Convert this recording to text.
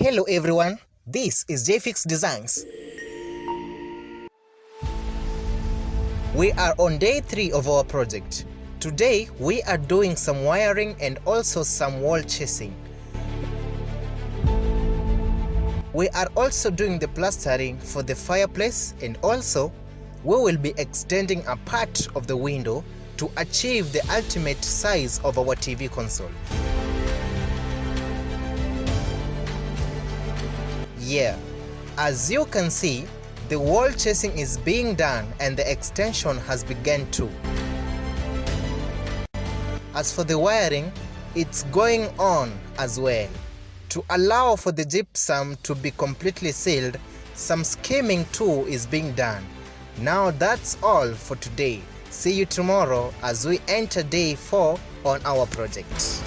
Hello everyone, this is JAYFIX Designs. We are on day 3 of our project. Today we are doing some wiring and also some wall chasing. We are also doing the plastering for the fireplace, and also we will be extending a part of the window to achieve the ultimate size of our TV console. Yeah, as you can see, the wall chasing is being done and the extension has begun too. As for the wiring, it's going on as well. To allow for the gypsum to be completely sealed, some skimming too is being done. Now that's all for today. See you tomorrow as we enter day 4 on our project.